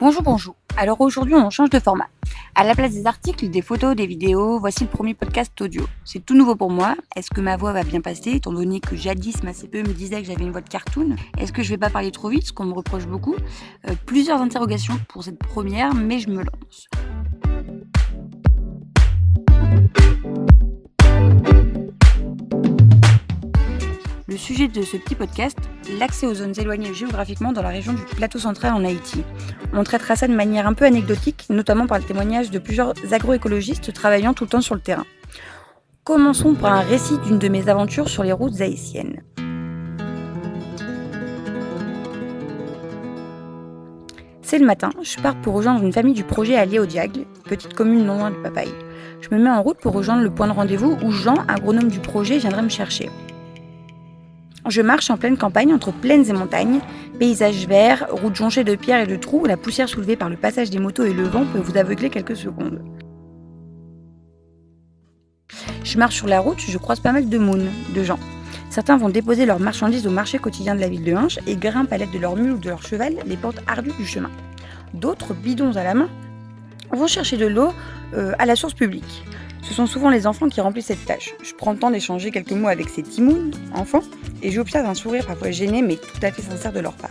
Bonjour, bonjour. Alors aujourd'hui, on change de format. À la place des articles, des photos, des vidéos, voici le premier podcast audio. C'est tout nouveau pour moi. Est-ce que ma voix va bien passer, étant donné que jadis ma CPE me disait que j'avais une voix de cartoon? Est-ce que je vais pas parler trop vite, ce qu'on me reproche beaucoup? Plusieurs interrogations pour cette première, mais je me lance. Le sujet de ce petit podcast, l'accès aux zones éloignées géographiquement dans la région du plateau central en Haïti. On traitera ça de manière un peu anecdotique, notamment par le témoignage de plusieurs agroécologistes travaillant tout le temps sur le terrain. Commençons par un récit d'une de mes aventures sur les routes haïtiennes. C'est le matin, je pars pour rejoindre une famille du projet allié au Diagle, petite commune non loin de Papaye. Je me mets en route pour rejoindre le point de rendez-vous où Jean, agronome du projet, viendrait me chercher. Je marche en pleine campagne entre plaines et montagnes, paysages verts, routes jonchées de pierres et de trous où la poussière soulevée par le passage des motos et le vent peut vous aveugler quelques secondes. Je marche sur la route, je croise pas mal de mônes, de gens. Certains vont déposer leurs marchandises au marché quotidien de la ville de Hinche et grimpent à l'aide de leur mule ou de leur cheval les pentes ardues du chemin. D'autres, bidons à la main, vont chercher de l'eau à la source publique. Ce sont souvent les enfants qui remplissent cette tâche. Je prends le temps d'échanger quelques mots avec ces timounes, enfants, et j'observe un sourire parfois gêné mais tout à fait sincère de leur part.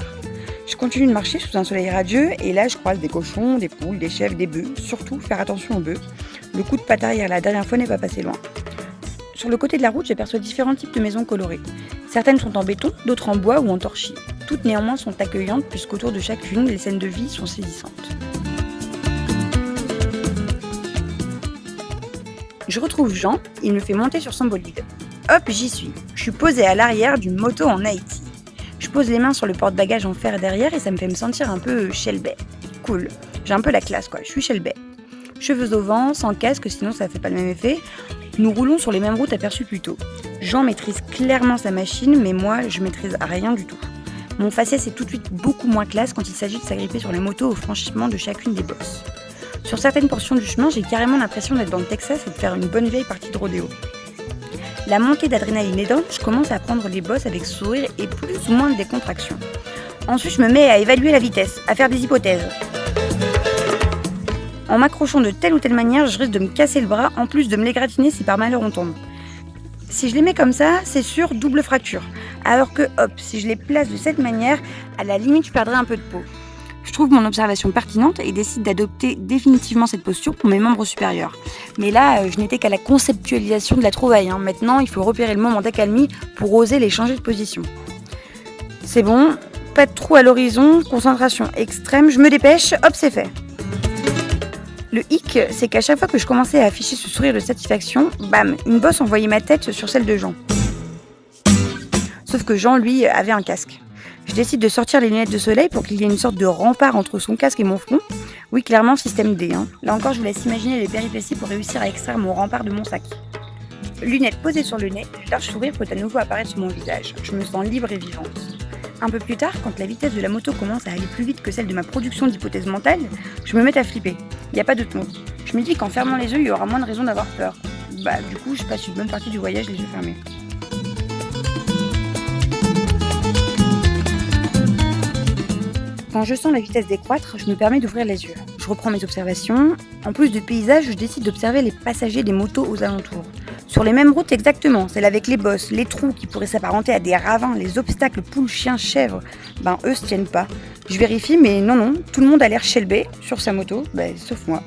Je continue de marcher sous un soleil radieux et là je croise des cochons, des poules, des chèvres, des bœufs. Surtout, faire attention aux bœufs. Le coup de patte arrière la dernière fois n'est pas passé loin. Sur le côté de la route, j'aperçois différents types de maisons colorées. Certaines sont en béton, d'autres en bois ou en torchis. Toutes néanmoins sont accueillantes puisqu'autour de chacune, les scènes de vie sont saisissantes. Je retrouve Jean, il me fait monter sur son bolide. Hop, j'y suis. Je suis posée à l'arrière d'une moto en Haïti. Je pose les mains sur le porte-bagages en fer derrière et ça me fait me sentir un peu Shelby. Cool. J'ai un peu la classe quoi, je suis Shelby. Cheveux au vent, sans casque, sinon ça fait pas le même effet. Nous roulons sur les mêmes routes aperçues plus tôt. Jean maîtrise clairement sa machine, mais moi, je maîtrise rien du tout. Mon faciès est tout de suite beaucoup moins classe quand il s'agit de s'agripper sur les motos au franchissement de chacune des bosses. Sur certaines portions du chemin, j'ai carrément l'impression d'être dans le Texas et de faire une bonne vieille partie de rodéo. La montée d'adrénaline aidant, je commence à prendre les bosses avec sourire et plus ou moins de décontraction. Ensuite, je me mets à évaluer la vitesse, à faire des hypothèses. En m'accrochant de telle ou telle manière, je risque de me casser le bras, en plus de me l'égratigner si par malheur on tombe. Si je les mets comme ça, c'est sûr, double fracture. Alors que, hop, si je les place de cette manière, à la limite, je perdrai un peu de peau. Je trouve mon observation pertinente et décide d'adopter définitivement cette posture pour mes membres supérieurs. Mais là, je n'étais qu'à la conceptualisation de la trouvaille. Maintenant, il faut repérer le moment d'accalmie pour oser les changer de position. C'est bon, pas de trou à l'horizon, concentration extrême, je me dépêche, hop, c'est fait. Le hic, c'est qu'à chaque fois que je commençais à afficher ce sourire de satisfaction, bam, une bosse envoyait ma tête sur celle de Jean. Sauf que Jean, lui, avait un casque. Je décide de sortir les lunettes de soleil pour qu'il y ait une sorte de rempart entre son casque et mon front. Oui, clairement, système D. Là encore, je vous laisse imaginer les péripéties pour réussir à extraire mon rempart de mon sac. Lunettes posées sur le nez, le large sourire peut à nouveau apparaître sur mon visage. Je me sens libre et vivante. Un peu plus tard, quand la vitesse de la moto commence à aller plus vite que celle de ma production d'hypothèses mentales, je me mets à flipper. Il n'y a pas d'autre mot. Je me dis qu'en fermant les yeux, il y aura moins de raisons d'avoir peur. Du coup, je passe une bonne partie du voyage les yeux fermés. Quand je sens la vitesse décroître, je me permets d'ouvrir les yeux. Je reprends mes observations. En plus de paysages, je décide d'observer les passagers des motos aux alentours. Sur les mêmes routes exactement, celles avec les bosses, les trous qui pourraient s'apparenter à des ravins, les obstacles poules, chiens, chèvres, eux se tiennent pas. Je vérifie, mais non, tout le monde a l'air Shelby sur sa moto, sauf moi.